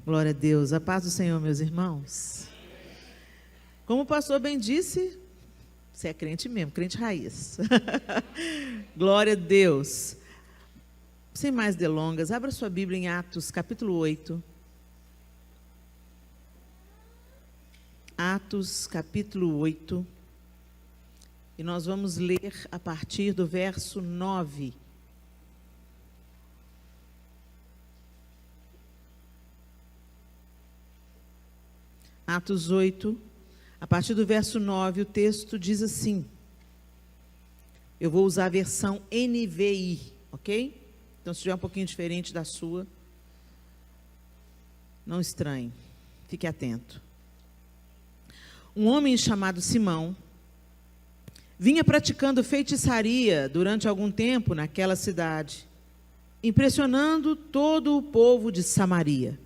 Glória a Deus. A paz do Senhor, meus irmãos. Como o pastor bem disse, você é crente mesmo, crente raiz. Glória a Deus. Sem mais delongas, abra sua Bíblia em Atos, capítulo 8. Atos, capítulo 8. E nós vamos ler a partir do verso 9. Atos 8, a partir do verso 9, o texto diz assim. Eu vou usar a versão NVI, ok? Então, se estiver um pouquinho diferente da sua, não estranhe, fique atento. Um homem chamado Simão vinha praticando feitiçaria durante algum tempo naquela cidade, impressionando todo o povo de Samaria.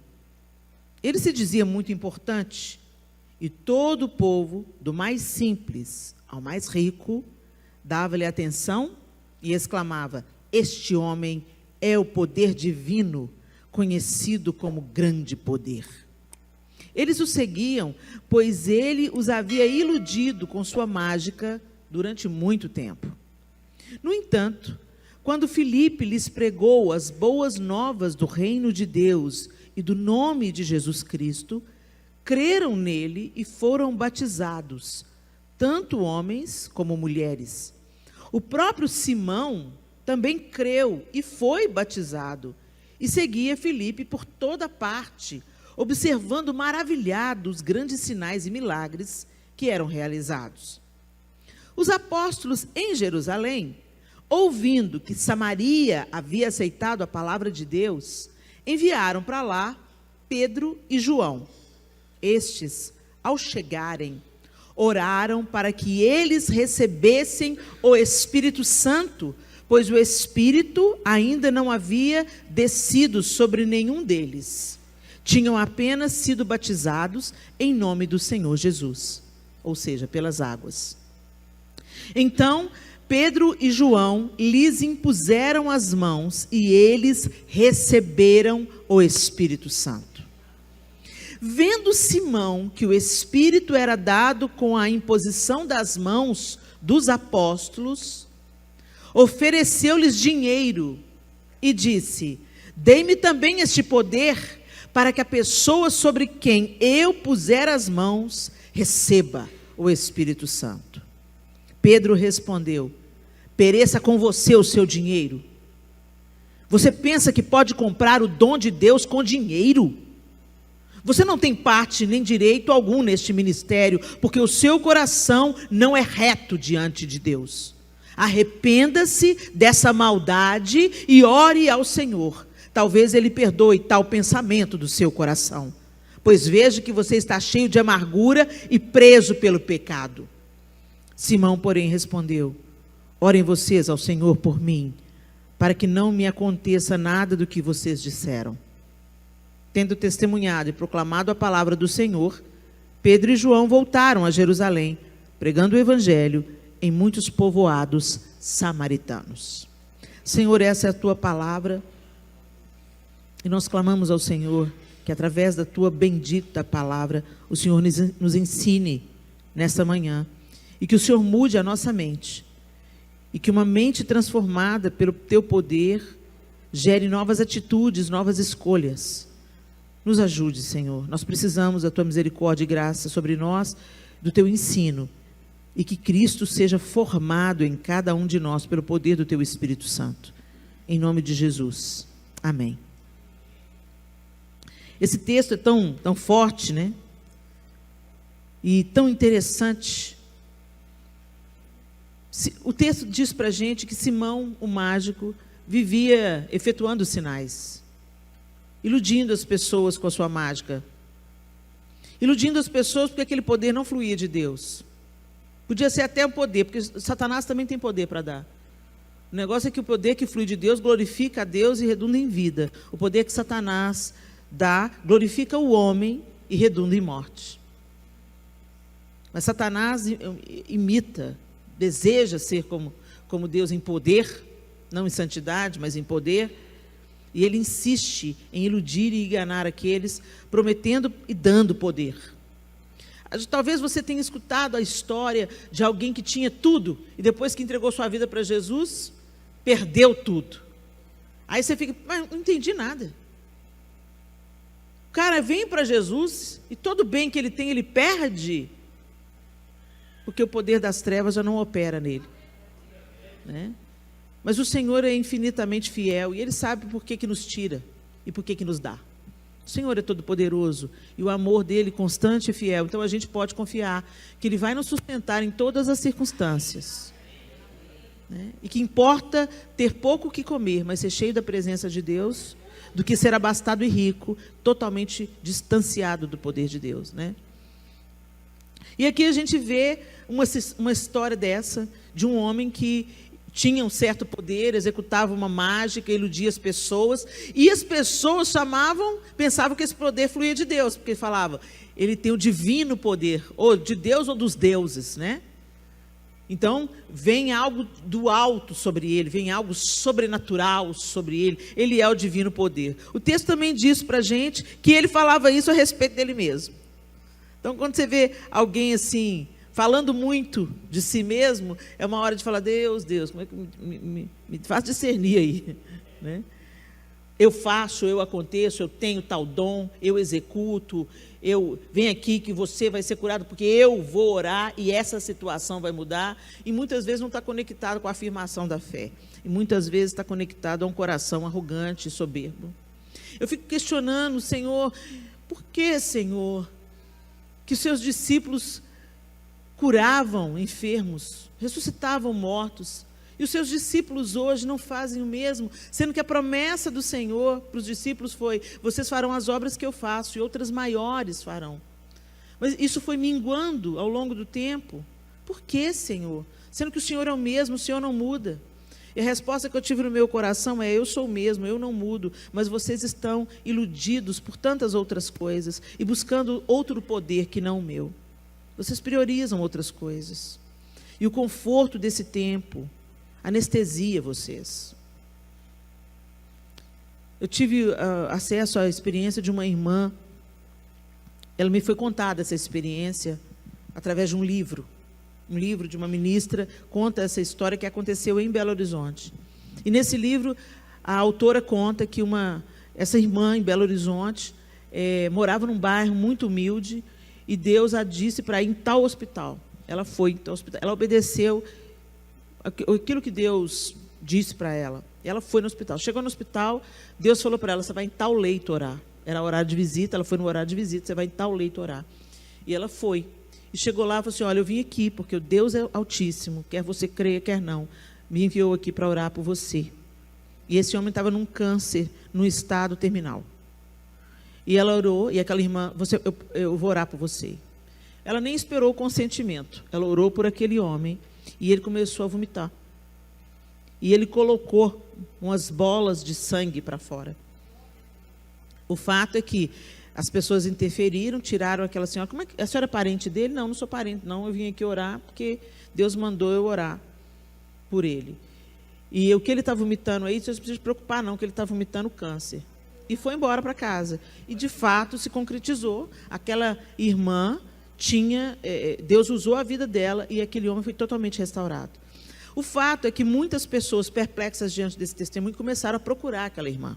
Ele se dizia muito importante, e todo o povo, do mais simples ao mais rico, dava-lhe atenção e exclamava: este homem é o poder divino, conhecido como grande poder. Eles o seguiam, pois ele os havia iludido com sua mágica durante muito tempo. No entanto, quando Filipe lhes pregou as boas novas do reino de Deus e do nome de Jesus Cristo, creram nele e foram batizados, tanto homens como mulheres. O próprio Simão também creu e foi batizado, e seguia Filipe por toda parte, observando maravilhado os grandes sinais e milagres que eram realizados. Os apóstolos em Jerusalém, ouvindo que Samaria havia aceitado a palavra de Deus, enviaram para lá Pedro e João. Estes, ao chegarem, oraram para que eles recebessem o Espírito Santo, pois o Espírito ainda não havia descido sobre nenhum deles. Tinham apenas sido batizados em nome do Senhor Jesus, ou seja, pelas águas. Então, Pedro e João lhes impuseram as mãos e eles receberam o Espírito Santo. Vendo Simão que o Espírito era dado com a imposição das mãos dos apóstolos, ofereceu-lhes dinheiro e disse: dei-me também este poder, para que a pessoa sobre quem eu puser as mãos receba o Espírito Santo. Pedro respondeu: pereça com você o seu dinheiro. Você pensa que pode comprar o dom de Deus com dinheiro? Você não tem parte nem direito algum neste ministério, porque o seu coração não é reto diante de Deus. Arrependa-se dessa maldade e ore ao Senhor. Talvez Ele perdoe tal pensamento do seu coração, pois vejo que você está cheio de amargura e preso pelo pecado. Simão, porém, respondeu: orem vocês ao Senhor por mim, para que não me aconteça nada do que vocês disseram. Tendo testemunhado e proclamado a palavra do Senhor, Pedro e João voltaram a Jerusalém, pregando o evangelho em muitos povoados samaritanos. Senhor, essa é a tua palavra, e nós clamamos ao Senhor que através da tua bendita palavra o Senhor nos ensine nesta manhã, e que o Senhor mude a nossa mente, e que uma mente transformada pelo teu poder gere novas atitudes, novas escolhas. Nos ajude, Senhor. Nós precisamos da tua misericórdia e graça sobre nós, do teu ensino, e que Cristo seja formado em cada um de nós pelo poder do teu Espírito Santo. Em nome de Jesus. Amém. Esse texto é tão forte, né? E tão interessante. O texto diz para a gente que Simão, o mágico, vivia efetuando sinais, iludindo as pessoas com a sua mágica, iludindo as pessoas porque aquele poder não fluía de Deus. Podia ser até o poder, porque Satanás também tem poder para dar. O negócio é que o poder que flui de Deus glorifica a Deus e redunda em vida. O poder que Satanás dá glorifica o homem e redunda em morte. Mas Satanás imita, deseja ser como Deus em poder, não em santidade, mas em poder. E ele insiste em iludir e enganar aqueles, prometendo e dando poder. Talvez você tenha escutado a história de alguém que tinha tudo, e depois que entregou sua vida para Jesus, perdeu tudo. Aí você fica, mas não entendi nada. O cara vem para Jesus, e todo bem que ele tem, ele perde, porque o poder das trevas já não opera nele, né? Mas o Senhor é infinitamente fiel, e Ele sabe por que nos tira, e por que nos dá. O Senhor é todo poderoso, e o amor dEle constante e fiel, então a gente pode confiar que Ele vai nos sustentar em todas as circunstâncias, né? E que importa ter pouco o que comer, mas ser cheio da presença de Deus, do que ser abastado e rico, totalmente distanciado do poder de Deus, né? E aqui a gente vê uma história dessa, de um homem que tinha um certo poder, executava uma mágica, iludia as pessoas, e as pessoas pensavam que esse poder fluía de Deus, porque ele falava, ele tem o divino poder, ou de Deus ou dos deuses, né? Então, vem algo do alto sobre ele, vem algo sobrenatural sobre ele, ele é o divino poder. O texto também diz para a gente que ele falava isso a respeito dele mesmo. Então, quando você vê alguém assim, falando muito de si mesmo, é uma hora de falar, Deus, como é que me faz discernir aí, né? Eu faço, eu aconteço, eu tenho tal dom, eu executo, eu venho aqui que você vai ser curado porque eu vou orar e essa situação vai mudar. E muitas vezes não está conectado com a afirmação da fé. E muitas vezes está conectado a um coração arrogante e soberbo. Eu fico questionando, Senhor, por que, Senhor, que os seus discípulos curavam enfermos, ressuscitavam mortos, e os seus discípulos hoje não fazem o mesmo, sendo que a promessa do Senhor para os discípulos foi, vocês farão as obras que eu faço, e outras maiores farão. Mas isso foi minguando ao longo do tempo. Por que, Senhor? Sendo que o Senhor é o mesmo, o Senhor não muda. E a resposta que eu tive no meu coração é, eu sou o mesmo, eu não mudo, mas vocês estão iludidos por tantas outras coisas, e buscando outro poder que não o meu. Vocês priorizam outras coisas. E o conforto desse tempo anestesia vocês. Eu tive acesso à experiência de uma irmã. Ela me foi contada essa experiência através de um livro. Um livro de uma ministra conta essa história que aconteceu em Belo Horizonte. E nesse livro, a autora conta que essa irmã em Belo Horizonte morava num bairro muito humilde, e Deus a disse para ir em tal hospital. Ela foi em tal hospital. Ela obedeceu aquilo que Deus disse para ela. Ela foi no hospital. Chegou no hospital, Deus falou para ela, você vai em tal leito orar. Era horário de visita, ela foi no horário de visita, você vai em tal leito orar. E ela foi. E chegou lá e falou assim, olha, eu vim aqui, porque o Deus é altíssimo, quer você creia, quer não, me enviou aqui para orar por você. E esse homem estava num câncer, num estado terminal. E ela orou, e aquela irmã, eu vou orar por você. Ela nem esperou o consentimento, ela orou por aquele homem, e ele começou a vomitar. E ele colocou umas bolas de sangue para fora. O fato é que as pessoas interferiram, tiraram aquela senhora. Como é que, a senhora é parente dele? Não, não sou parente, não. Eu vim aqui orar porque Deus mandou eu orar por ele. E o que ele está vomitando aí, vocês não precisam se preocupar não, que ele está vomitando câncer. E foi embora para casa. E, de fato, se concretizou. Aquela irmã Deus usou a vida dela e aquele homem foi totalmente restaurado. O fato é que muitas pessoas perplexas diante desse testemunho começaram a procurar aquela irmã.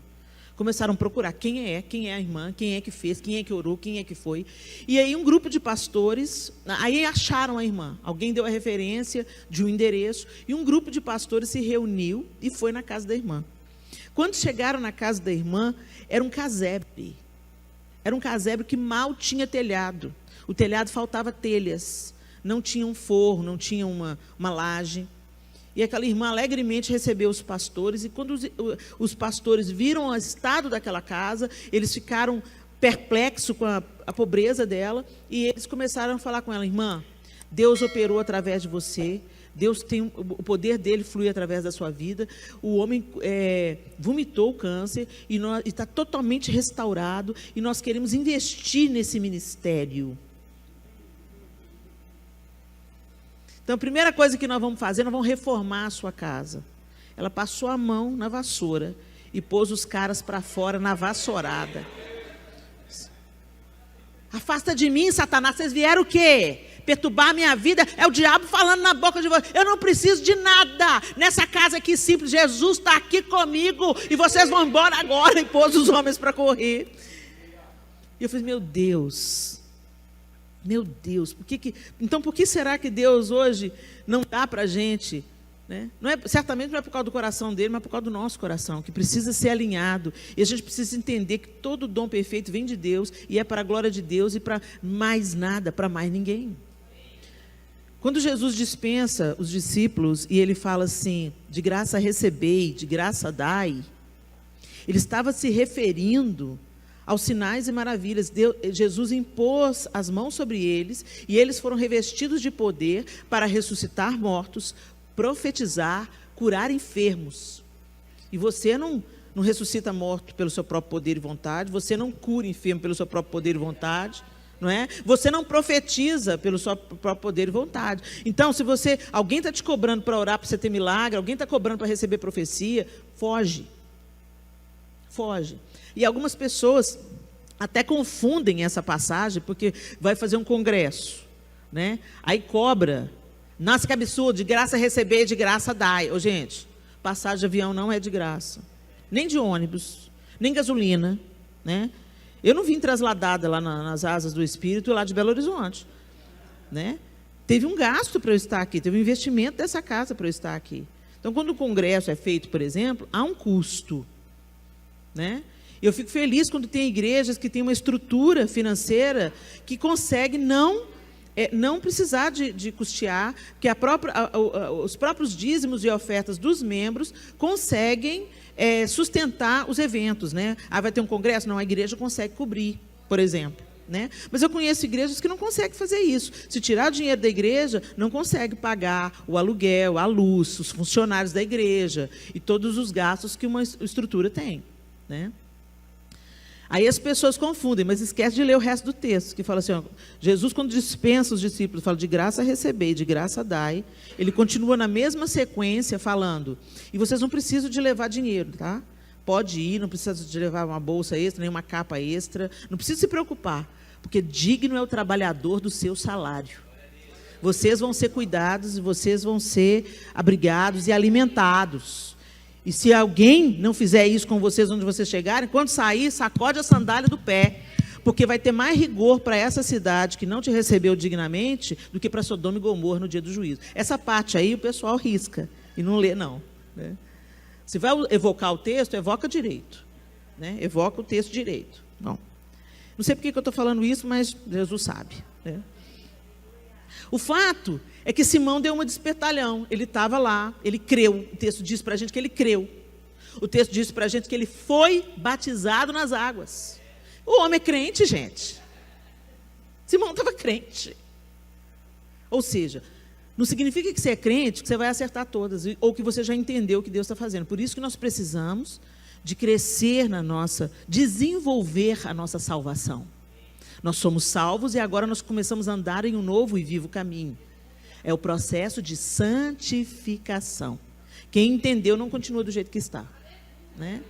Começaram a procurar quem é a irmã, quem é que fez, quem é que orou, quem é que foi. E aí um grupo de pastores, aí acharam a irmã. Alguém deu a referência de um endereço e um grupo de pastores se reuniu e foi na casa da irmã. Quando chegaram na casa da irmã, era um casebre. Era um casebre que mal tinha telhado. O telhado faltava telhas. Não tinha um forro, não tinha uma laje. E aquela irmã alegremente recebeu os pastores, e quando os pastores viram o estado daquela casa, eles ficaram perplexos com a pobreza dela, e eles começaram a falar com ela, irmã, Deus operou através de você, Deus tem o poder dele flui através da sua vida, o homem vomitou o câncer, e está totalmente restaurado, e nós queremos investir nesse ministério. Então, a primeira coisa que nós vamos fazer, nós vamos reformar a sua casa. Ela passou a mão na vassoura e pôs os caras para fora na vassourada. Afasta de mim, Satanás. Vocês vieram o quê? Perturbar a minha vida? É o diabo falando na boca de vocês. Eu não preciso de nada. Nessa casa aqui simples, Jesus está aqui comigo. E vocês vão embora agora. E pôs os homens para correr. E eu falei, meu Deus. Meu Deus. Então por que será que Deus hoje não dá para a gente? Né? Certamente não é por causa do coração dele, mas por causa do nosso coração, que precisa ser alinhado. E a gente precisa entender que todo dom perfeito vem de Deus e é para a glória de Deus e para mais nada, para mais ninguém. Quando Jesus dispensa os discípulos e ele fala assim, de graça recebei, de graça dai, ele estava se referindo aos sinais e maravilhas. Jesus impôs as mãos sobre eles e eles foram revestidos de poder para ressuscitar mortos, profetizar, curar enfermos. E você não ressuscita morto pelo seu próprio poder e vontade, você não cura enfermo pelo seu próprio poder e vontade, não é? Você não profetiza pelo seu próprio poder e vontade. Então, se alguém está te cobrando para orar para você ter milagre, alguém está cobrando para receber profecia, foge. Foge. E algumas pessoas até confundem essa passagem, porque vai fazer um congresso, né? Aí cobra. Nossa, que absurdo, de graça receber, de graça dai. Ô, gente, passagem de avião não é de graça. Nem de ônibus, nem gasolina, né? Eu não vim trasladada lá nas asas do Espírito, lá de Belo Horizonte, né? Teve um gasto para eu estar aqui, teve um investimento dessa casa para eu estar aqui. Então, quando o congresso é feito, por exemplo, há um custo, né? Eu fico feliz quando tem igrejas que têm uma estrutura financeira que consegue não precisar de custear, que os próprios dízimos e ofertas dos membros conseguem sustentar os eventos, né? Vai ter um congresso? Não, a igreja consegue cobrir, por exemplo, né? Mas eu conheço igrejas que não conseguem fazer isso. Se tirar o dinheiro da igreja, não consegue pagar o aluguel, a luz, os funcionários da igreja e todos os gastos que uma estrutura tem, né? Aí as pessoas confundem, mas esquece de ler o resto do texto, que fala assim, ó, Jesus, quando dispensa os discípulos, fala de graça recebei, de graça dai, ele continua na mesma sequência falando, e vocês não precisam de levar dinheiro, tá? Pode ir, não precisa de levar uma bolsa extra, nem uma capa extra, não precisa se preocupar, porque digno é o trabalhador do seu salário. Vocês vão ser cuidados, e vocês vão ser abrigados e alimentados. E se alguém não fizer isso com vocês onde vocês chegarem, quando sair, sacode a sandália do pé, porque vai ter mais rigor para essa cidade que não te recebeu dignamente do que para Sodoma e Gomorra no dia do juízo. Essa parte aí o pessoal risca e não lê, não, né? Se vai evocar o texto, evoca direito, né? Evoca o texto direito. Bom, não sei por que eu estou falando isso, mas Jesus sabe, né? O fato é que Simão deu uma de espertalhão. Ele estava lá, ele creu. O texto diz para a gente que ele creu. O texto diz para a gente que ele foi batizado nas águas. O homem é crente, gente. Simão estava crente. Ou seja, não significa que você é crente que você vai acertar todas, ou que você já entendeu o que Deus está fazendo. Por isso que nós precisamos de crescer desenvolver a nossa salvação. Nós somos salvos e agora nós começamos a andar em um novo e vivo caminho. É o processo de santificação. Quem entendeu não continua do jeito que está, né?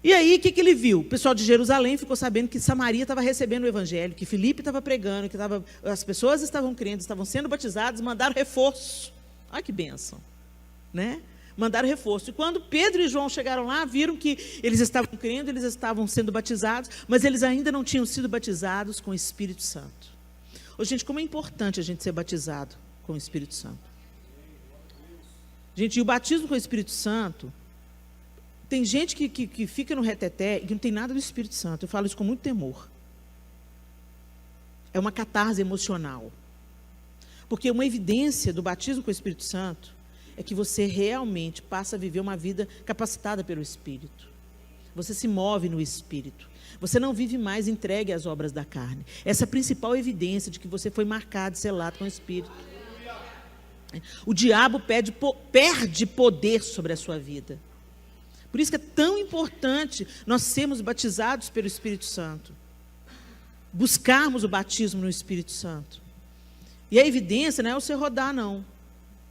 E aí, o que ele viu? O pessoal de Jerusalém ficou sabendo que Samaria estava recebendo o evangelho, que Filipe estava pregando, que as pessoas estavam crendo, estavam sendo batizadas, mandaram reforço. Olha que bênção, né? Mandaram reforço. E quando Pedro e João chegaram lá, viram que eles estavam crendo, eles estavam sendo batizados, mas eles ainda não tinham sido batizados com o Espírito Santo. Ô, gente, como é importante a gente ser batizado com o Espírito Santo. Gente, e o batismo com o Espírito Santo, tem gente que fica no reteté e que não tem nada do Espírito Santo. Eu falo isso com muito temor. É uma catarse emocional. Porque uma evidência do batismo com o Espírito Santo é que você realmente passa a viver uma vida capacitada pelo Espírito. Você se move no Espírito. Você não vive mais entregue às obras da carne. Essa é a principal evidência de que você foi marcado, selado com o Espírito. O diabo perde poder sobre a sua vida. Por isso que é tão importante nós sermos batizados pelo Espírito Santo. Buscarmos o batismo no Espírito Santo. E a evidência não é você rodar, não.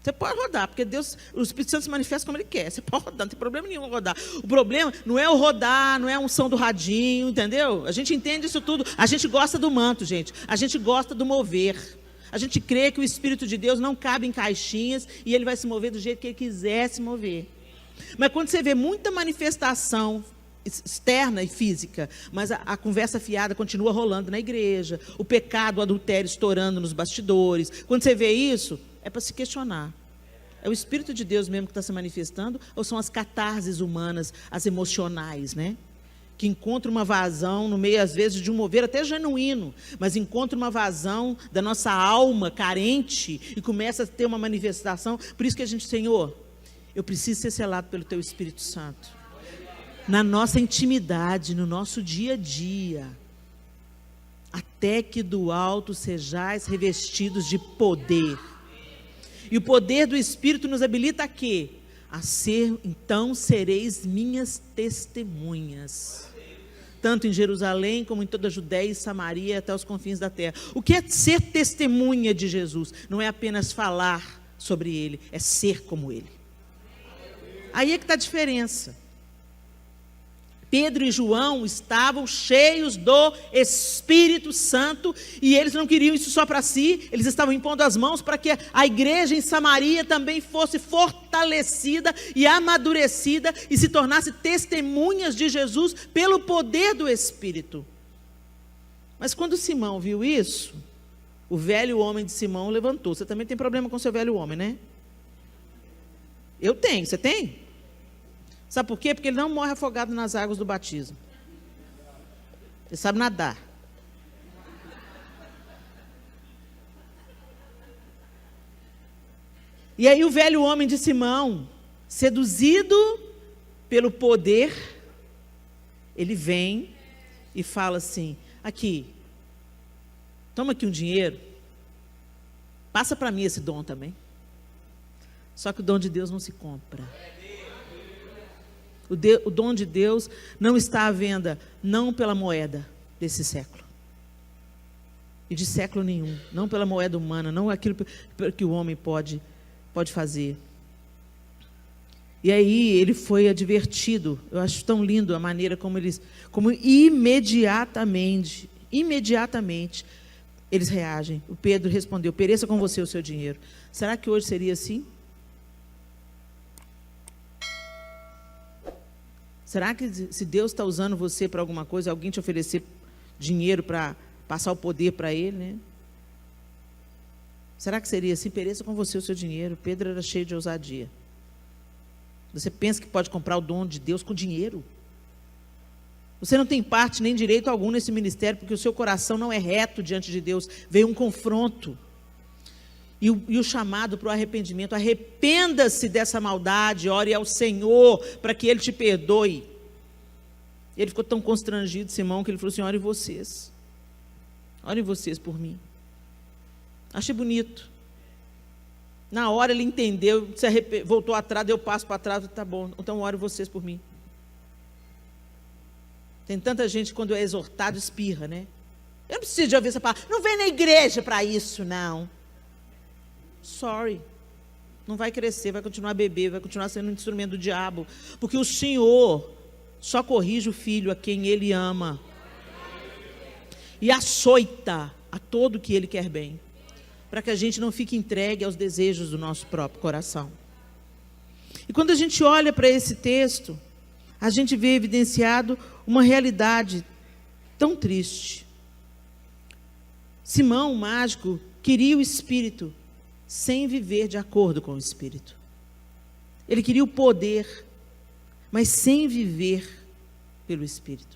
Você pode rodar, porque Deus, o Espírito Santo se manifesta como Ele quer. Você pode rodar, não tem problema nenhum rodar. O problema não é o rodar, não é a unção do radinho, entendeu? A gente entende isso tudo. A gente gosta do manto, gente. A gente gosta do mover. A gente crê que o Espírito de Deus não cabe em caixinhas e Ele vai se mover do jeito que Ele quiser se mover. Mas quando você vê muita manifestação externa e física, mas a conversa fiada continua rolando na igreja, o pecado, o adultério estourando nos bastidores, quando você vê isso, é para se questionar. É o Espírito de Deus mesmo que está se manifestando, ou são as catarses humanas, as emocionais, né? Que encontram uma vazão no meio, às vezes, de um mover até genuíno, mas encontram uma vazão da nossa alma carente e começa a ter uma manifestação. Por isso que a gente, Senhor, eu preciso ser selado pelo Teu Espírito Santo. Na nossa intimidade, no nosso dia a dia, até que do alto sejais revestidos de poder. E o poder do Espírito nos habilita a quê? A ser, então, sereis minhas testemunhas. Tanto em Jerusalém, como em toda a Judéia e Samaria, até os confins da terra. O que é ser testemunha de Jesus? Não é apenas falar sobre Ele, é ser como Ele. Aí é que está a diferença. Pedro e João estavam cheios do Espírito Santo e eles não queriam isso só para si, eles estavam impondo as mãos para que a igreja em Samaria também fosse fortalecida e amadurecida e se tornasse testemunhas de Jesus pelo poder do Espírito. Mas quando Simão viu isso, o velho homem de Simão levantou. Você também tem problema com seu velho homem, né? Eu tenho, você tem? Sabe por quê? Porque ele não morre afogado nas águas do batismo. Ele sabe nadar. E aí o velho homem de Simão, seduzido pelo poder, ele vem e fala assim: aqui, toma aqui um dinheiro, passa para mim esse dom também. Só que o dom de Deus não se compra. O dom de Deus não está à venda, não pela moeda desse século. E de século nenhum. Não pela moeda humana, não aquilo que o homem pode fazer. E aí ele foi advertido. Eu acho tão lindo a maneira como imediatamente eles reagem. O Pedro respondeu: pereça com você o seu dinheiro. Será que hoje seria assim? Será que se Deus está usando você para alguma coisa, alguém te oferecer dinheiro para passar o poder para Ele, né? Será que seria assim? Pereça com você o seu dinheiro. Pedro era cheio de ousadia. Você pensa que pode comprar o dom de Deus com dinheiro? Você não tem parte nem direito algum nesse ministério, porque o seu coração não é reto diante de Deus. Veio um confronto. E o chamado para o arrependimento: arrependa-se dessa maldade, ore ao Senhor para que Ele te perdoe. Ele ficou tão constrangido, Simão, que ele falou assim: orem vocês por mim. Achei bonito. Na hora ele entendeu, voltou atrás, deu passo para trás, tá bom, então orem vocês por mim. Tem tanta gente, quando é exortado, espirra, né? Eu não preciso de ouvir essa palavra, não vem na igreja para isso, não. Sorry, não vai crescer, vai continuar a beber, vai continuar sendo um instrumento do diabo, porque o Senhor só corrige o filho a quem Ele ama e açoita a todo que Ele quer bem, para que a gente não fique entregue aos desejos do nosso próprio coração. E quando a gente olha para esse texto, a gente vê evidenciado uma realidade tão triste. Simão, o mágico, queria o Espírito, sem viver de acordo com o Espírito. Ele queria o poder, mas sem viver pelo Espírito.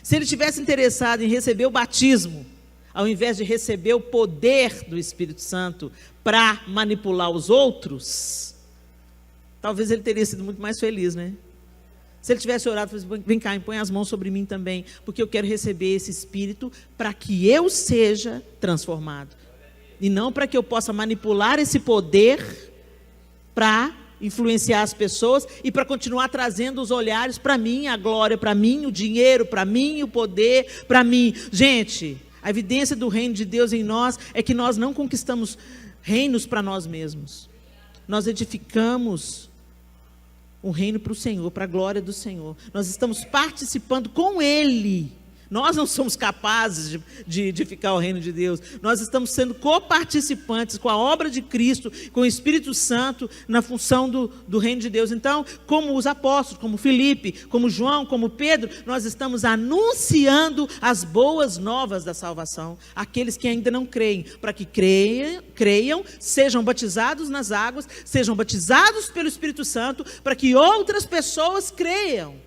Se ele tivesse interessado em receber o batismo, ao invés de receber o poder do Espírito Santo para manipular os outros, talvez ele teria sido muito mais feliz, né? Se ele tivesse orado, vem cá, impõe as mãos sobre mim também, porque eu quero receber esse Espírito para que eu seja transformado. E não para que eu possa manipular esse poder para influenciar as pessoas e para continuar trazendo os olhares para mim, a glória para mim, o dinheiro para mim, o poder para mim. Gente, a evidência do reino de Deus em nós é que nós não conquistamos reinos para nós mesmos. Nós edificamos um reino para o Senhor, para a glória do Senhor. Nós estamos participando com Ele. Nós não somos capazes de edificar o reino de Deus. Nós estamos sendo coparticipantes com a obra de Cristo, com o Espírito Santo, na função do reino de Deus. Então, como os apóstolos, como Filipe, como João, como Pedro, nós estamos anunciando as boas novas da salvação. Aqueles que ainda não creem, para que creiam, sejam batizados nas águas, sejam batizados pelo Espírito Santo, para que outras pessoas creiam.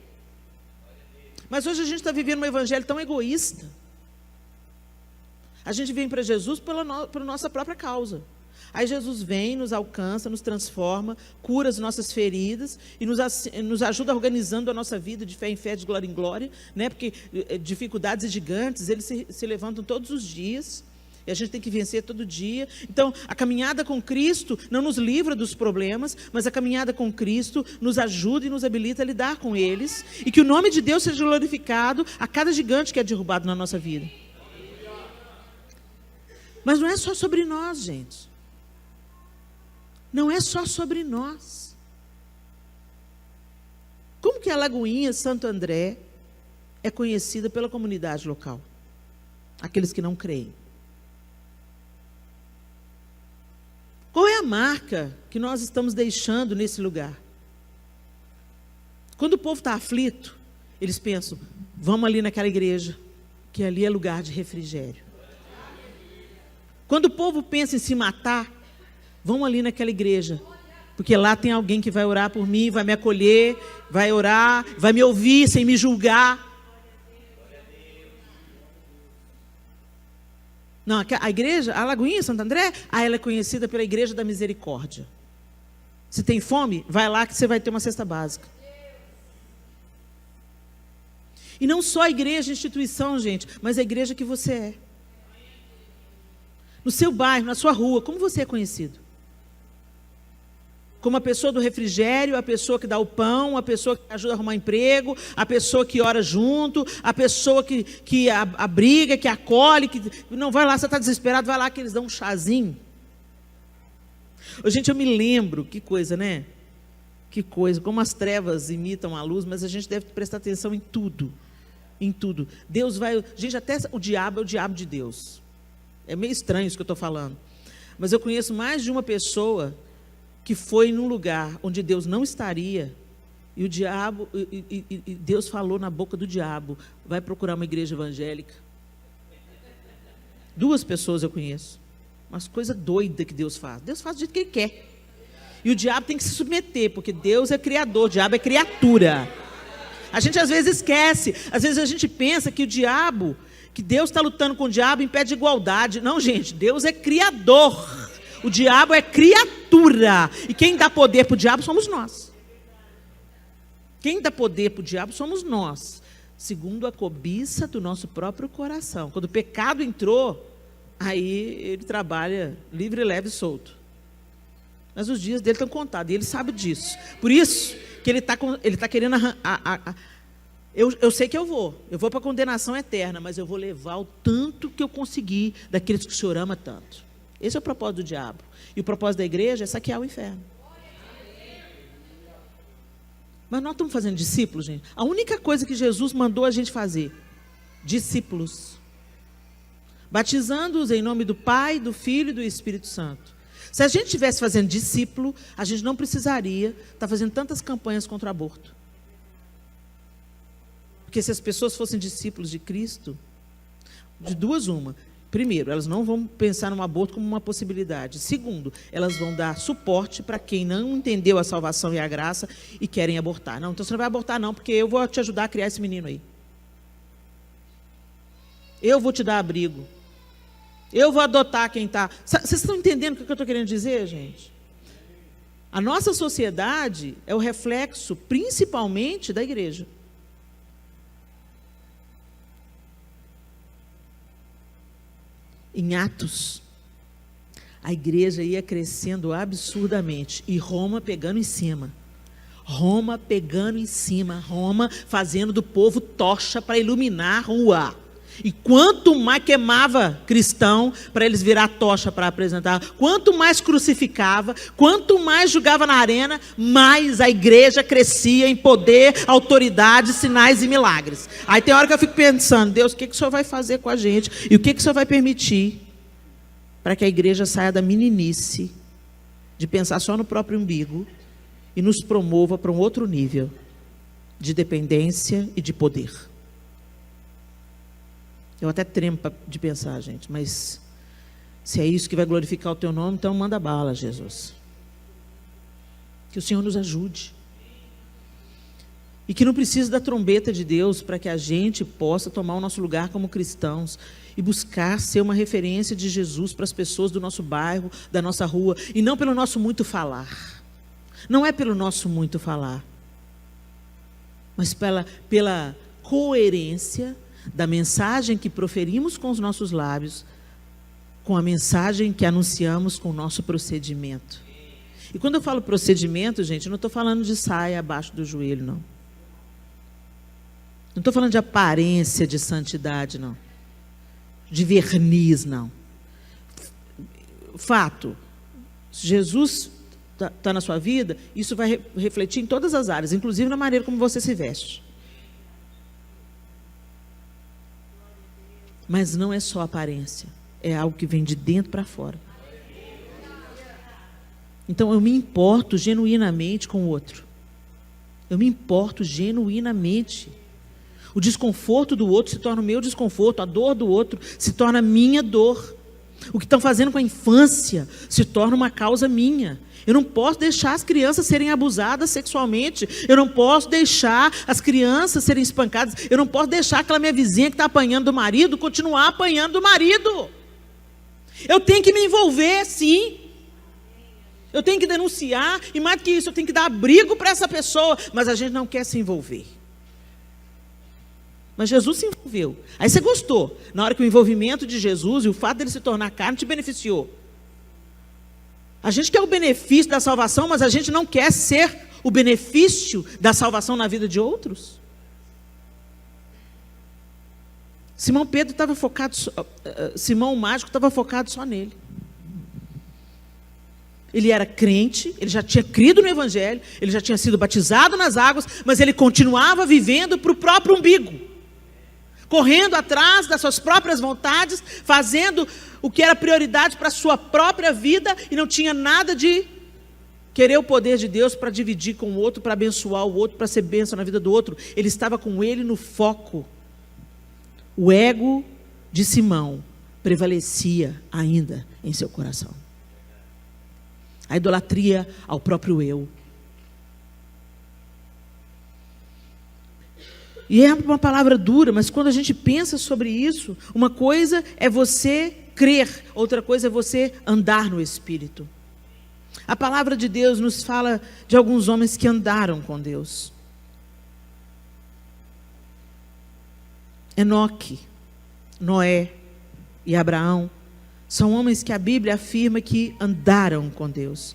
Mas hoje a gente está vivendo um evangelho tão egoísta. A gente vem para Jesus pela nossa própria causa. Aí Jesus vem, nos alcança, nos transforma, cura as nossas feridas e nos ajuda organizando a nossa vida de fé em fé, de glória em glória, né? Porque dificuldades gigantes, eles se levantam todos os dias. E a gente tem que vencer todo dia. Então, a caminhada com Cristo não nos livra dos problemas, mas a caminhada com Cristo nos ajuda e nos habilita a lidar com eles. E que o nome de Deus seja glorificado a cada gigante que é derrubado na nossa vida. Mas não é só sobre nós, gente. Não é só sobre nós. Como que a Lagoinha Santo André é conhecida pela comunidade local? Aqueles que não creem. Qual é a marca que nós estamos deixando nesse lugar? Quando o povo está aflito, eles pensam, vamos ali naquela igreja, que ali é lugar de refrigério. Quando o povo pensa em se matar, vamos ali naquela igreja, porque lá tem alguém que vai orar por mim, vai me acolher, vai orar, vai me ouvir sem me julgar. Não, a igreja, a Lagoinha Santo André, ela é conhecida pela Igreja da Misericórdia. Se tem fome, vai lá que você vai ter uma cesta básica. E não só a igreja, a instituição, gente, mas a igreja que você é. No seu bairro, na sua rua, como você é conhecido? Como a pessoa do refrigério, a pessoa que dá o pão, a pessoa que ajuda a arrumar emprego, a pessoa que ora junto, a pessoa que abriga, que acolhe, que não, vai lá, você está desesperado, vai lá que eles dão um chazinho. Gente, eu me lembro, que coisa, né? Que coisa, como as trevas imitam a luz, mas a gente deve prestar atenção em tudo. Em tudo. Deus vai... Gente, até o diabo é o diabo de Deus. É meio estranho isso que eu estou falando. Mas eu conheço mais de uma pessoa que foi num lugar onde Deus não estaria, e o diabo, e Deus falou na boca do diabo, vai procurar uma igreja evangélica. 2 pessoas eu conheço. Umas coisas doidas que Deus faz. Deus faz do jeito que Ele quer. E o diabo tem que se submeter, porque Deus é criador, o diabo é criatura. A gente às vezes esquece, às vezes a gente pensa que o diabo, que Deus está lutando com o diabo em pé de igualdade. Não, gente, Deus é criador. O diabo é criatura. E quem dá poder para o diabo somos nós. Quem dá poder para o diabo somos nós. Segundo a cobiça do nosso próprio coração. Quando o pecado entrou, aí ele trabalha livre, leve e solto. Mas os dias dele estão contados. E ele sabe disso. Por isso que ele está querendo... Eu sei que eu vou para a condenação eterna. Mas eu vou levar o tanto que eu conseguir daqueles que o Senhor ama tanto. Esse é o propósito do diabo. E o propósito da igreja é saquear o inferno. Mas nós estamos fazendo discípulos, gente. A única coisa que Jesus mandou a gente fazer, discípulos. Batizando-os em nome do Pai, do Filho e do Espírito Santo. Se a gente estivesse fazendo discípulo, a gente não precisaria estar fazendo tantas campanhas contra o aborto. Porque se as pessoas fossem discípulos de Cristo, de 2 uma. Primeiro, elas não vão pensar no aborto como uma possibilidade. Segundo, elas vão dar suporte para quem não entendeu a salvação e a graça e querem abortar. Não, então você não vai abortar não, porque eu vou te ajudar a criar esse menino aí. Eu vou te dar abrigo. Eu vou adotar quem está... Vocês estão entendendo o que eu estou querendo dizer, gente? A nossa sociedade é o reflexo, principalmente, da igreja. Em Atos, a igreja ia crescendo absurdamente. E Roma pegando em cima. Roma pegando em cima. Roma fazendo do povo tocha para iluminar a rua. E quanto mais queimava cristão para eles virar tocha para apresentar, quanto mais crucificava, quanto mais jogava na arena, mais a igreja crescia em poder, autoridade, sinais e milagres. Aí tem hora que eu fico pensando, Deus, o que o Senhor vai fazer com a gente? E o que o Senhor vai permitir para que a igreja saia da meninice, de pensar só no próprio umbigo, e nos promova para um outro nível de dependência e de poder. Eu até tremo de pensar, gente, mas se é isso que vai glorificar o teu nome, então manda bala, Jesus. Que o Senhor nos ajude. E que não precise da trombeta de Deus para que a gente possa tomar o nosso lugar como cristãos e buscar ser uma referência de Jesus para as pessoas do nosso bairro, da nossa rua, e não pelo nosso muito falar. Não é pelo nosso muito falar, mas pela coerência da mensagem que proferimos com os nossos lábios, com a mensagem que anunciamos com o nosso procedimento. E quando eu falo procedimento, gente, eu não estou falando de saia abaixo do joelho, não. Não estou falando de aparência de santidade, não. De verniz, não. Fato, se Jesus está na sua vida, isso vai refletir em todas as áreas, inclusive na maneira como você se veste. Mas não é só aparência, é algo que vem de dentro para fora. Então eu me importo genuinamente com o outro. Eu me importo genuinamente. O desconforto do outro se torna o meu desconforto, a dor do outro se torna a minha dor. O que estão fazendo com a infância se torna uma causa minha. Eu não posso deixar as crianças serem abusadas sexualmente. Eu não posso deixar as crianças serem espancadas. Eu não posso deixar aquela minha vizinha que está apanhando do marido continuar apanhando do marido. Eu tenho que me envolver, sim. Eu tenho que denunciar. E mais do que isso, eu tenho que dar abrigo para essa pessoa. Mas a gente não quer se envolver. Mas Jesus se envolveu. Aí você gostou. Na hora que o envolvimento de Jesus e o fato dele se tornar carne te beneficiou. A gente quer o benefício da salvação, mas a gente não quer ser o benefício da salvação na vida de outros. Simão Pedro estava focado, Simão o mágico estava focado só nele. Ele era crente, ele já tinha crido no Evangelho, ele já tinha sido batizado nas águas, mas ele continuava vivendo para o próprio umbigo. Correndo atrás das suas próprias vontades, fazendo o que era prioridade para a sua própria vida, e não tinha nada de querer o poder de Deus para dividir com o outro, para abençoar o outro, para ser bênção na vida do outro. Ele estava com ele no foco. O ego de Simão prevalecia ainda em seu coração. A idolatria ao próprio eu. E é uma palavra dura, mas quando a gente pensa sobre isso, uma coisa é você crer, outra coisa é você andar no Espírito. A palavra de Deus nos fala de alguns homens que andaram com Deus. Enoque, Noé e Abraão são homens que a Bíblia afirma que andaram com Deus.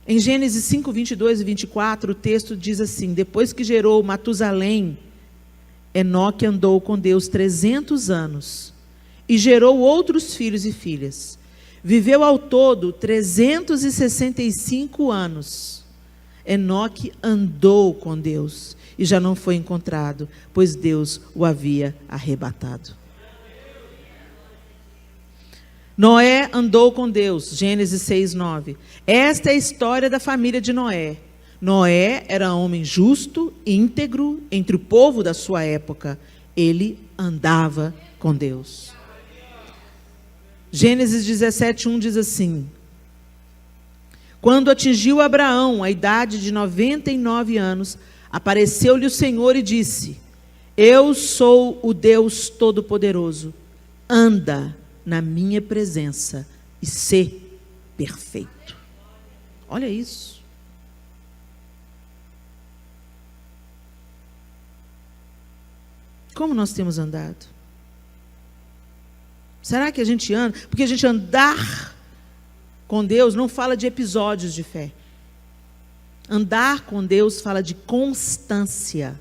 Em Gênesis 5, 22 e 24, o texto diz assim: depois que gerou Matusalém, Enoque andou com Deus 300 anos e gerou outros filhos e filhas. Viveu ao todo 365 anos. Enoque andou com Deus e já não foi encontrado, pois Deus o havia arrebatado. Noé andou com Deus, Gênesis 6, 9. Esta é a história da família de Noé. Noé era homem justo, íntegro, entre o povo da sua época. Ele andava com Deus. Gênesis 17, 1 diz assim: quando atingiu Abraão a idade de 99 anos, apareceu-lhe o Senhor e disse: eu sou o Deus Todo-Poderoso, anda na minha presença e sê perfeito. Olha isso. Como nós temos andado? Será que a gente anda? Porque a gente andar com Deus não fala de episódios de fé. Andar com Deus fala de constância.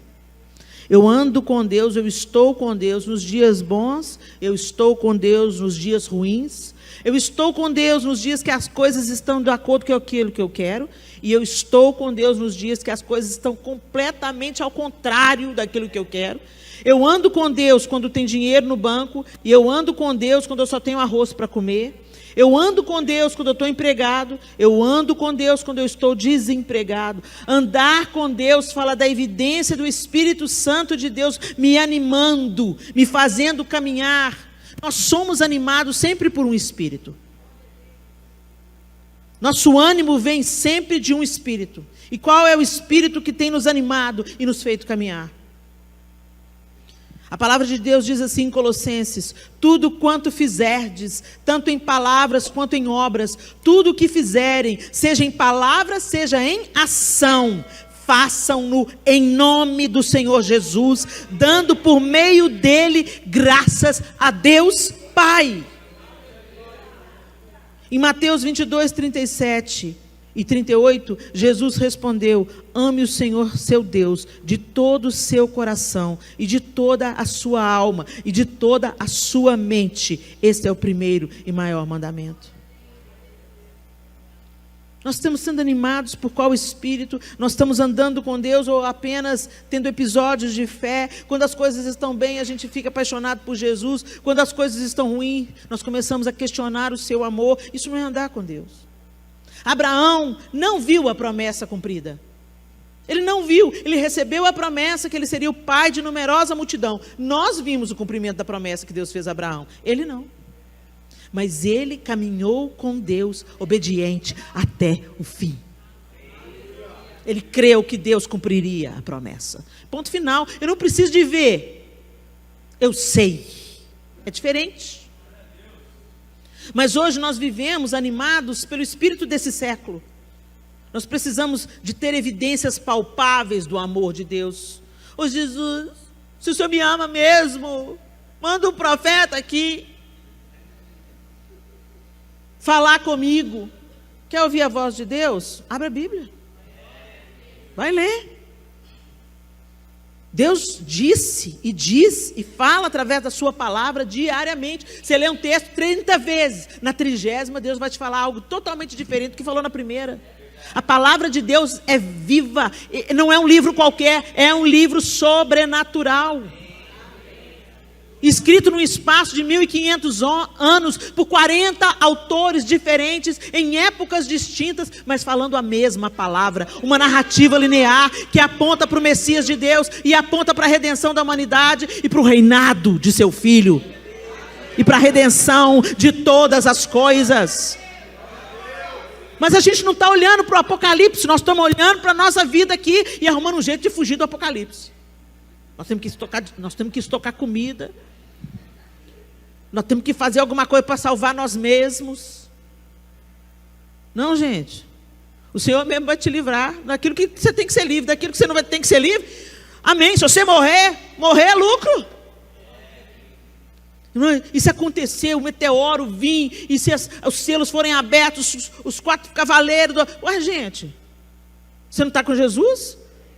Eu ando com Deus, eu estou com Deus nos dias bons, eu estou com Deus nos dias ruins, eu estou com Deus nos dias que as coisas estão de acordo com aquilo que eu quero, e eu estou com Deus nos dias que as coisas estão completamente ao contrário daquilo que eu quero. Eu ando com Deus quando tem dinheiro no banco, e eu ando com Deus quando eu só tenho arroz para comer. Eu ando com Deus quando eu estou empregado, eu ando com Deus quando eu estou desempregado. Andar com Deus fala da evidência do Espírito Santo de Deus me animando, me fazendo caminhar. Nós somos animados sempre por um Espírito. Nosso ânimo vem sempre de um Espírito. E qual é o Espírito que tem nos animado e nos feito caminhar? A palavra de Deus diz assim em Colossenses: tudo quanto fizerdes, tanto em palavras quanto em obras, tudo o que fizerem, seja em palavras, seja em ação, façam-no em nome do Senhor Jesus, dando por meio dele graças a Deus Pai. Em Mateus 22, 37 e 38, Jesus respondeu: ame o Senhor seu Deus de todo o seu coração e de toda a sua alma e de toda a sua mente. Este é o primeiro e maior mandamento. Nós estamos sendo animados por qual Espírito? Nós estamos andando com Deus ou apenas tendo episódios de fé? Quando as coisas estão bem, a gente fica apaixonado por Jesus. Quando as coisas estão ruins, nós começamos a questionar o seu amor. Isso não é andar com Deus. Abraão não viu a promessa cumprida. Ele não viu, ele recebeu a promessa que ele seria o pai de numerosa multidão. Nós vimos o cumprimento da promessa que Deus fez a Abraão. Ele não. Mas ele caminhou com Deus obediente até o fim. Ele creu que Deus cumpriria a promessa. Ponto final. Eu não preciso de ver. Eu sei. É diferente. Mas hoje nós vivemos animados pelo espírito desse século. Nós precisamos de ter evidências palpáveis do amor de Deus. Ô Jesus, se o Senhor me ama mesmo, manda um profeta aqui falar comigo. Quer ouvir a voz de Deus? Abre a Bíblia. Vai ler. Deus disse e diz e fala através da sua palavra diariamente. Você lê um texto 30 vezes, na 30ª Deus vai te falar algo totalmente diferente do que falou na primeira. A palavra de Deus é viva, não é um livro qualquer, é um livro sobrenatural. Escrito num espaço de 1500 anos, por 40 autores diferentes, em épocas distintas, mas falando a mesma palavra. Uma narrativa linear que aponta para o Messias de Deus e aponta para a redenção da humanidade e para o reinado de seu Filho. E para a redenção de todas as coisas. Mas a gente não está olhando para o Apocalipse, nós estamos olhando para a nossa vida aqui e arrumando um jeito de fugir do Apocalipse. Nós temos que estocar comida. Nós temos que fazer alguma coisa para salvar nós mesmos. Não, gente. O Senhor mesmo vai te livrar daquilo que você tem que ser livre, daquilo que você não vai ter que ser livre. Amém. Se você morrer é lucro. E se acontecer, o meteoro vir, e se os selos forem abertos, os 4 cavaleiros... Ué, gente, você não está com Jesus?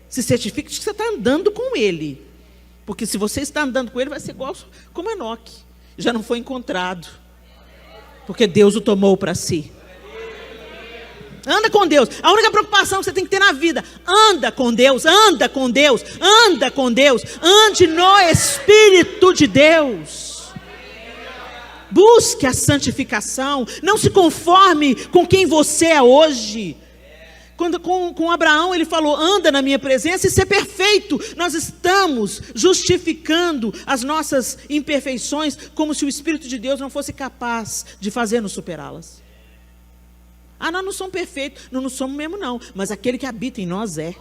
Se certifique de que você está andando com Ele. Porque se você está andando com Ele, vai ser igual como Enoque. Já não foi encontrado. Porque Deus o tomou para si. Anda com Deus. A única preocupação que você tem que ter na vida: anda com Deus, anda com Deus, anda com Deus. Ande no Espírito de Deus. Busque a santificação. Não se conforme com quem você é hoje. Quando com Abraão ele falou: anda na minha presença e ser perfeito. Nós estamos justificando as nossas imperfeições, como se o Espírito de Deus não fosse capaz de fazer-nos superá-las. Nós não somos perfeitos. Não somos mesmo não, mas aquele que habita em nós é.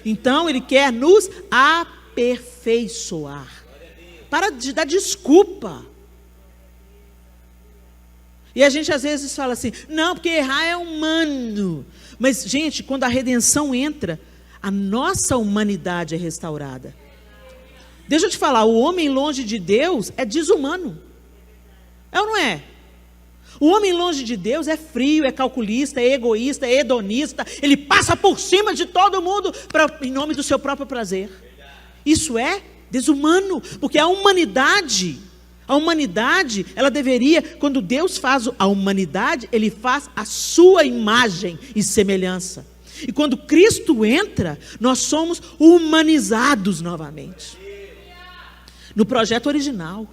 Então ele quer nos aperfeiçoar. Para de dar desculpa. E a gente às vezes fala assim: não, porque errar é humano. Mas, gente, quando a redenção entra, a nossa humanidade é restaurada. Deixa eu te falar, o homem longe de Deus é desumano. É ou não é? O homem longe de Deus é frio, é calculista, é egoísta, é hedonista. Ele passa por cima de todo mundo em nome do seu próprio prazer. Isso é desumano, porque a humanidade, ela deveria, quando Deus faz a humanidade, Ele faz a sua imagem e semelhança. E quando Cristo entra, nós somos humanizados novamente. No projeto original.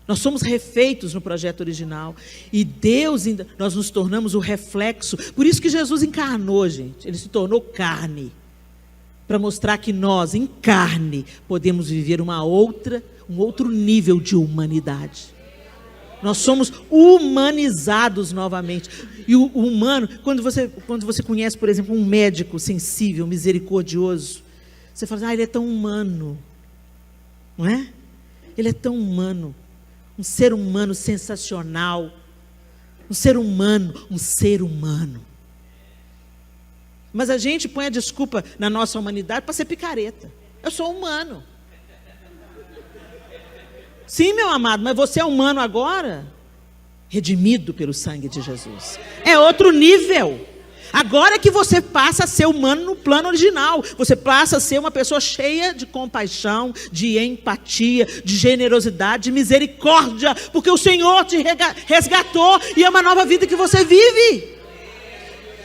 Nós somos refeitos no projeto original. E Deus, nós nos tornamos o reflexo. Por isso que Jesus encarnou, gente. Ele se tornou carne. Para mostrar que nós, em carne, podemos viver um outro nível de humanidade. Nós somos humanizados novamente. E o humano, quando você conhece, por exemplo, um médico sensível, misericordioso, você fala assim, ele é tão humano. Não é? Ele é tão humano. Um ser humano sensacional. Um ser humano. Mas a gente põe a desculpa na nossa humanidade para ser picareta. Eu sou humano. Sim, meu amado, mas você é humano agora? Redimido pelo sangue de Jesus. É outro nível. Agora que você passa a ser humano no plano original. Você passa a ser uma pessoa cheia de compaixão, de empatia, de generosidade, de misericórdia. Porque o Senhor te resgatou e é uma nova vida que você vive.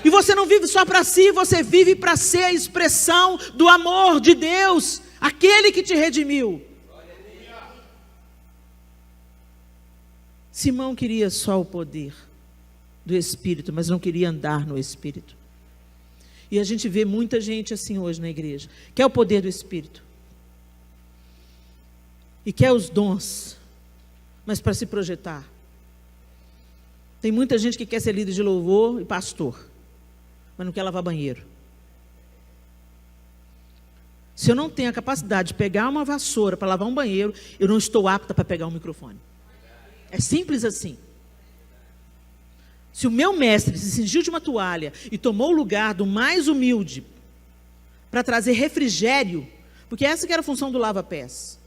E você não vive só para si, você vive para ser a expressão do amor de Deus, aquele que te redimiu. Simão queria só o poder do Espírito, mas não queria andar no Espírito. E a gente vê muita gente assim hoje na igreja, quer o poder do Espírito. E quer os dons, mas para se projetar. Tem muita gente que quer ser líder de louvor e pastor, mas não quer lavar banheiro. Se eu não tenho a capacidade de pegar uma vassoura para lavar um banheiro, eu não estou apta para pegar um microfone. É simples assim. Se o meu mestre se cingiu de uma toalha e tomou o lugar do mais humilde para trazer refrigério, porque essa que era a função do lava-pés.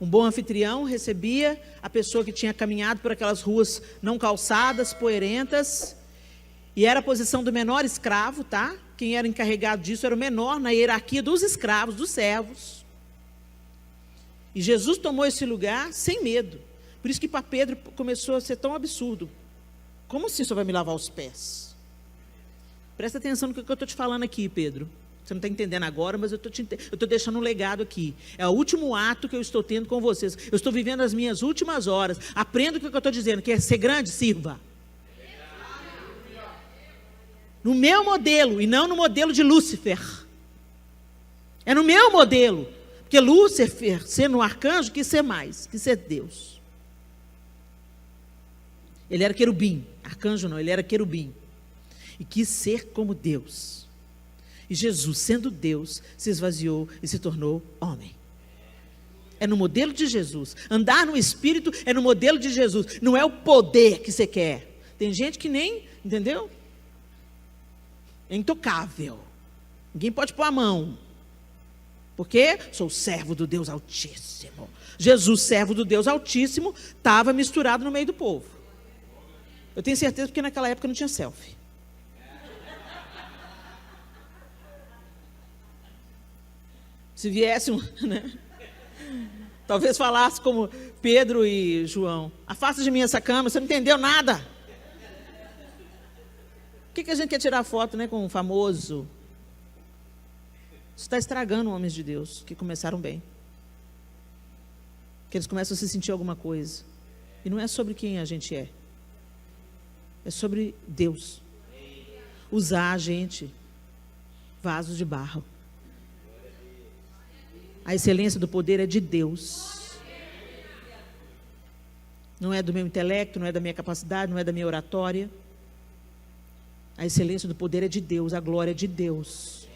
Um bom anfitrião recebia a pessoa que tinha caminhado por aquelas ruas não calçadas, poeirentas, e era a posição do menor escravo, tá? Quem era encarregado disso era o menor na hierarquia dos escravos, dos servos. E Jesus tomou esse lugar sem medo. Por isso que para Pedro começou a ser tão absurdo. Como assim você vai me lavar os pés? Presta atenção no que eu estou te falando aqui, Pedro. Você não está entendendo agora, mas eu estou deixando um legado aqui. É o último ato que eu estou tendo com vocês. Eu estou vivendo as minhas últimas horas. Aprenda o que eu estou dizendo. Quer ser grande? Sirva. No meu modelo, e não no modelo de Lúcifer. É no meu modelo. Porque Lúcifer, sendo um arcanjo, quis ser mais, quis ser Deus. Ele era querubim, arcanjo não, ele era querubim. E quis ser como Deus. E Jesus, sendo Deus, se esvaziou e se tornou homem. É no modelo de Jesus. Andar no Espírito é no modelo de Jesus. Não é o poder que você quer. Tem gente que nem, entendeu? É intocável. Ninguém pode pôr a mão. Porque sou servo do Deus Altíssimo. Jesus, servo do Deus Altíssimo, estava misturado no meio do povo. Eu tenho certeza porque naquela época não tinha selfie. Se viesse né? Talvez falasse como Pedro e João. Afasta de mim essa câmera, você não entendeu nada. Por que a gente quer tirar foto, né, com um famoso? Isso está estragando homens de Deus que começaram bem. Que eles começam a se sentir alguma coisa. E não é sobre quem a gente é. É sobre Deus. Usar a gente, vasos de barro. A excelência do poder é de Deus. Não é do meu intelecto, não é da minha capacidade, não é da minha oratória. A excelência do poder é de Deus, a glória é de Deus.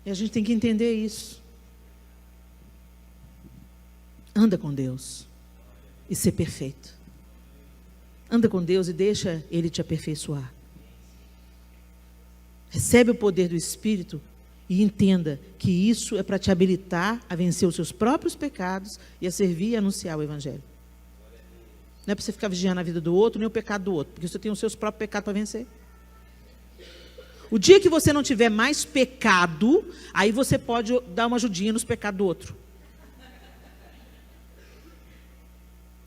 E a gente tem que entender isso. Anda com Deus e ser perfeito. Anda com Deus e deixa Ele te aperfeiçoar. Recebe o poder do Espírito e entenda que isso é para te habilitar a vencer os seus próprios pecados e a servir e anunciar o Evangelho. Não é para você ficar vigiando a vida do outro, nem o pecado do outro, porque você tem os seus próprios pecados para vencer. O dia que você não tiver mais pecado, aí você pode dar uma ajudinha nos pecados do outro.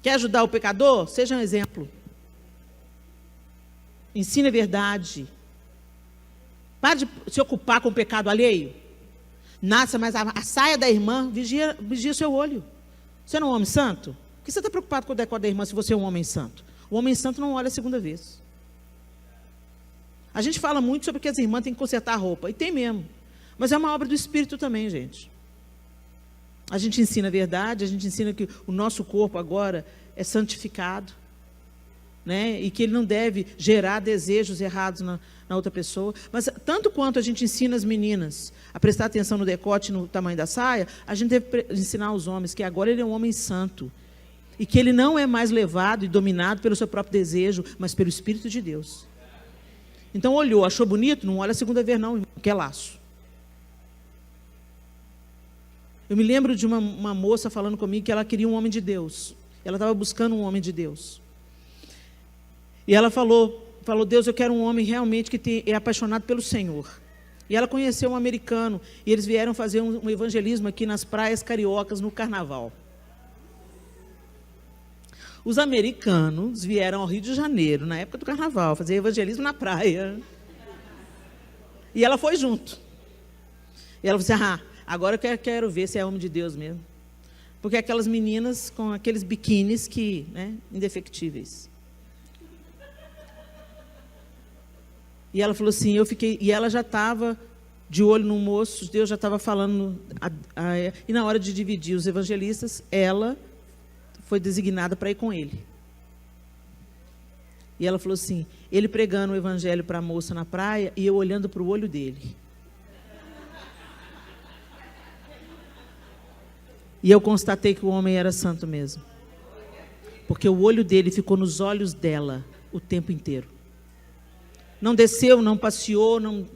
Quer ajudar o pecador? Seja um exemplo. Ensine a verdade. Pare de se ocupar com o pecado alheio. Nossa, mas a saia da irmã, vigia o seu olho. Você não é um homem santo? Por que você está preocupado com o decor da irmã se você é um homem santo? O homem santo não olha a segunda vez. A gente fala muito sobre que as irmãs têm que consertar a roupa. E tem mesmo. Mas é uma obra do Espírito também, gente. A gente ensina a verdade, a gente ensina que o nosso corpo agora é santificado, né? E que ele não deve gerar desejos errados na outra pessoa. Mas tanto quanto a gente ensina as meninas a prestar atenção no decote, no tamanho da saia, a gente deve ensinar os homens que agora ele é um homem santo. E que ele não é mais levado e dominado pelo seu próprio desejo, mas pelo Espírito de Deus. Então olhou, achou bonito? Não olha a segunda vez não, que é laço. Eu me lembro de uma moça falando comigo que ela queria um homem de Deus. Ela estava buscando um homem de Deus. E ela falou, Deus, eu quero um homem realmente que é apaixonado pelo Senhor. E ela conheceu um americano, e eles vieram fazer um evangelismo aqui nas praias cariocas, no carnaval. Os americanos vieram ao Rio de Janeiro, na época do carnaval, fazer evangelismo na praia. E ela foi junto. E ela falou assim, agora eu quero ver se é homem de Deus mesmo. Porque aquelas meninas com aqueles biquínis que, né, indefectíveis. E ela falou assim, e ela já estava de olho no moço, Deus já estava falando, e na hora de dividir os evangelistas, ela foi designada para ir com ele. E ela falou assim, ele pregando o evangelho para a moça na praia, e eu olhando para o olho dele. E eu constatei que o homem era santo mesmo. Porque o olho dele ficou nos olhos dela o tempo inteiro. Não desceu, não passeou, não...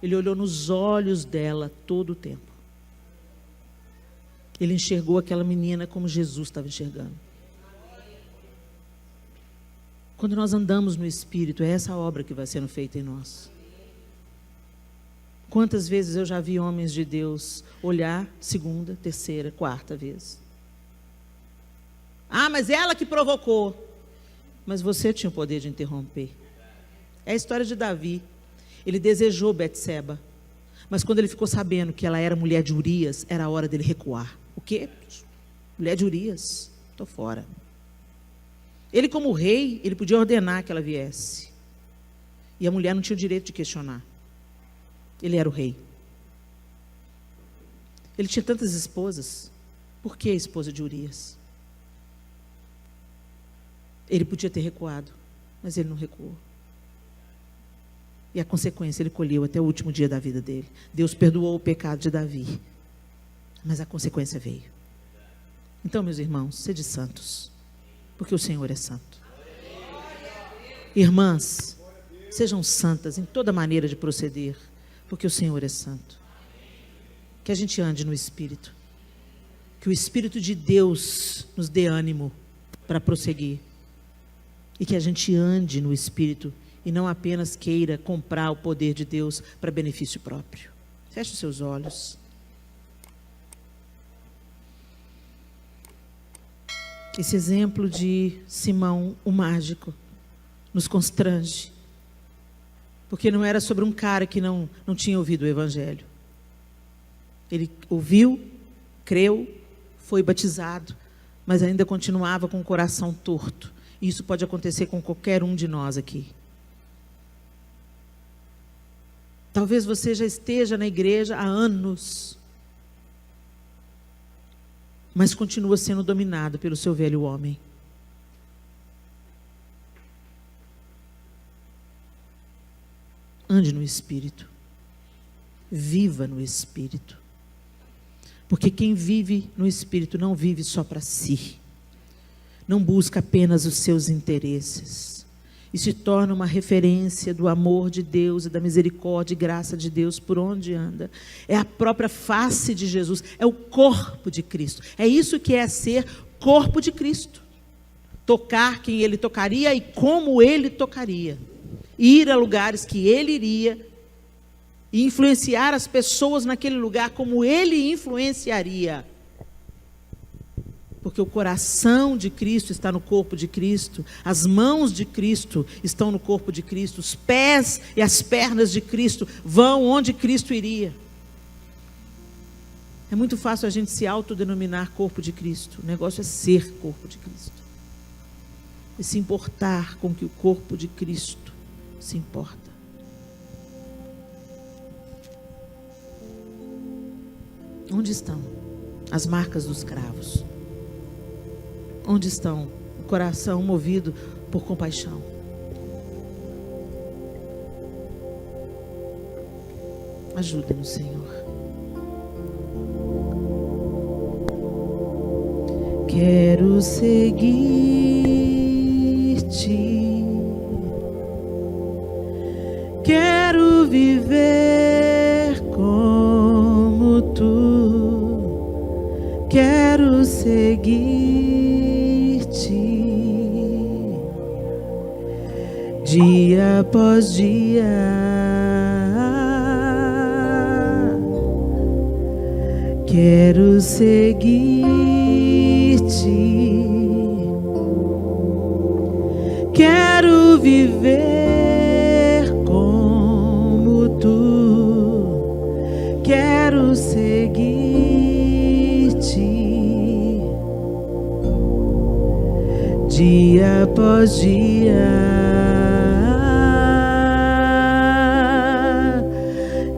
Ele olhou nos olhos dela todo o tempo. Ele enxergou aquela menina como Jesus estava enxergando. Quando nós andamos no Espírito, é essa obra que vai sendo feita em nós. Quantas vezes eu já vi homens de Deus olhar segunda, terceira, quarta vez. Mas ela que provocou. Mas você tinha o poder de interromper. É a história de Davi. Ele desejou Betseba. Mas quando ele ficou sabendo que ela era mulher de Urias, era a hora dele recuar. O quê? Mulher de Urias? Estou fora. Ele, como rei, ele podia ordenar que ela viesse. E a mulher não tinha o direito de questionar. Ele era o rei. Ele tinha tantas esposas. Por que a esposa de Urias? Ele podia ter recuado, mas ele não recuou. E a consequência ele colheu até o último dia da vida dele. Deus perdoou o pecado de Davi, mas a consequência veio. Então, meus irmãos, sede santos, porque o Senhor é santo. Irmãs, sejam santas em toda maneira de proceder, porque o Senhor é santo. Que a gente ande no Espírito. Que o Espírito de Deus nos dê ânimo para prosseguir. E que a gente ande no Espírito e não apenas queira comprar o poder de Deus para benefício próprio. Feche os seus olhos. Esse exemplo de Simão, o mágico, nos constrange. Porque não era sobre um cara que não tinha ouvido o Evangelho. Ele ouviu, creu, foi batizado, mas ainda continuava com o coração torto. E isso pode acontecer com qualquer um de nós aqui. Talvez você já esteja na igreja há anos, mas continua sendo dominado pelo seu velho homem. Ande no Espírito. Viva no Espírito. Porque quem vive no Espírito não vive só para si. Não busca apenas os seus interesses. E se torna uma referência do amor de Deus e da misericórdia e graça de Deus por onde anda. É a própria face de Jesus. É o corpo de Cristo. É isso que é ser corpo de Cristo. Tocar quem Ele tocaria e como Ele tocaria. Ir a lugares que Ele iria e influenciar as pessoas naquele lugar como ele influenciaria. Porque o coração de Cristo está no corpo de Cristo, as mãos de Cristo estão no corpo de Cristo, os pés e as pernas de Cristo vão onde Cristo iria. É muito fácil a gente se autodenominar corpo de Cristo. O negócio é ser corpo de Cristo. E se importar com que o corpo de Cristo se importa. Onde estão as marcas dos cravos? Onde estão o coração movido por compaixão? Ajuda-nos, Senhor. Quero seguir-te, quero viver como tu, quero seguir-te, dia após dia, quero seguir-te, quero viver como tu, quero seguir-te, dia após dia,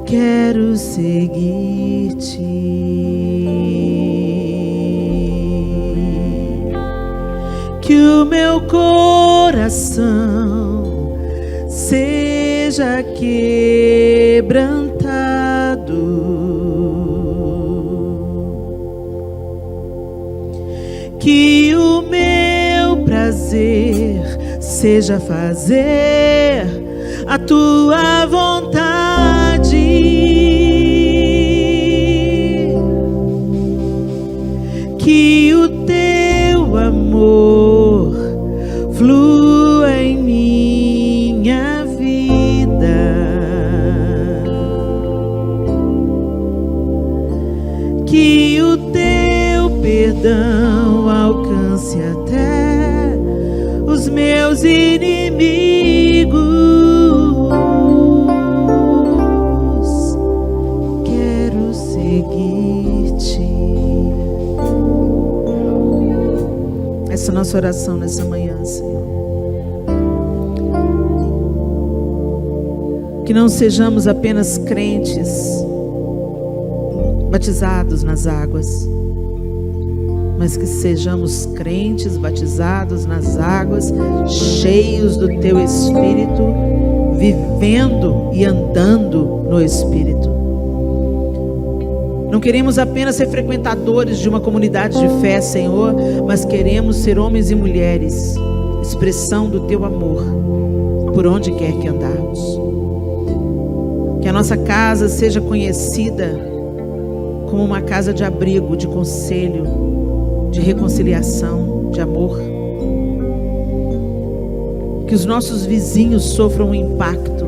quero seguir-te. Que o meu coração seja quebrantado, que o meu prazer seja fazer a tua vontade, que o teu amor flua em minha vida, que o teu perdão alcance até os meus inimigos. Quero seguir-te. Essa é a nossa oração nessa manhã, Senhor. Que não sejamos apenas crentes batizados nas águas, mas que sejamos crentes batizados nas águas, cheios do Teu Espírito, vivendo e andando no Espírito. Não queremos apenas ser frequentadores de uma comunidade de fé, Senhor, mas queremos ser homens e mulheres, expressão do Teu amor, por onde quer que andarmos. Que a nossa casa seja conhecida como uma casa de abrigo, de conselho, de reconciliação, de amor. Que os nossos vizinhos sofram o impacto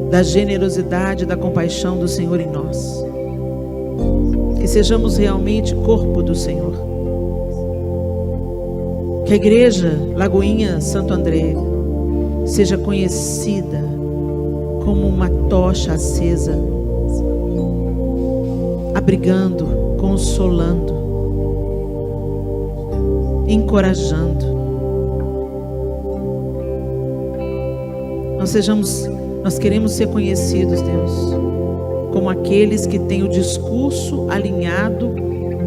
da generosidade e da compaixão do Senhor em nós. Que sejamos realmente corpo do Senhor. Que a igreja Lagoinha Santo André seja conhecida como uma tocha acesa, abrigando, consolando, encorajando. Nós queremos ser conhecidos, Deus, como aqueles que têm o discurso alinhado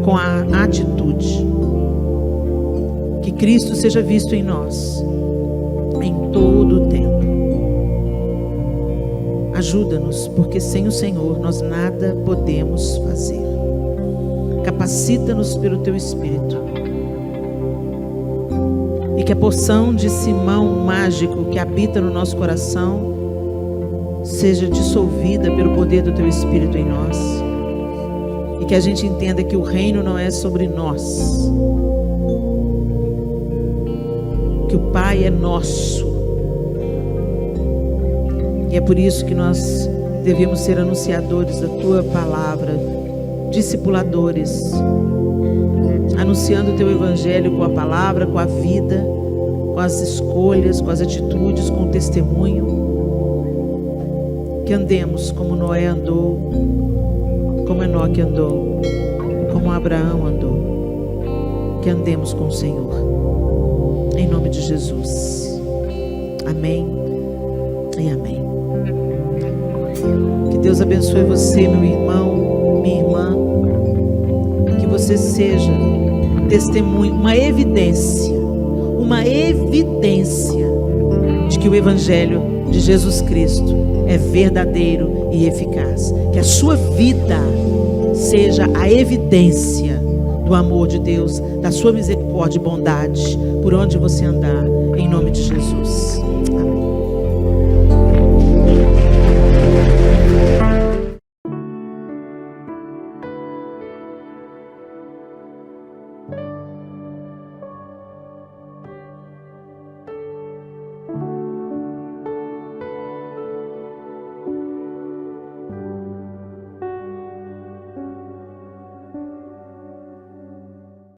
com a atitude. Que Cristo seja visto em nós, em todo o tempo. Ajuda-nos, porque sem o Senhor nós nada podemos fazer. Capacita-nos pelo Teu Espírito. E que a porção de Simão mágico que habita no nosso coração seja dissolvida pelo poder do Teu Espírito em nós. E que a gente entenda que o reino não é sobre nós. Que o Pai é nosso. E é por isso que nós devemos ser anunciadores da tua palavra, discipuladores, anunciando o teu evangelho com a palavra, com a vida, com as escolhas, com as atitudes, com o testemunho. Que andemos como Noé andou, como Enoque andou, como Abraão andou. Que andemos com o Senhor, em nome de Jesus. Amém e amém. Que Deus abençoe você, meu irmão, minha irmã. Que você seja testemunho, uma evidência de que o evangelho de Jesus Cristo é verdadeiro e eficaz. Que a sua vida seja a evidência do amor de Deus, da sua misericórdia e bondade por onde você andar, em nome de Jesus.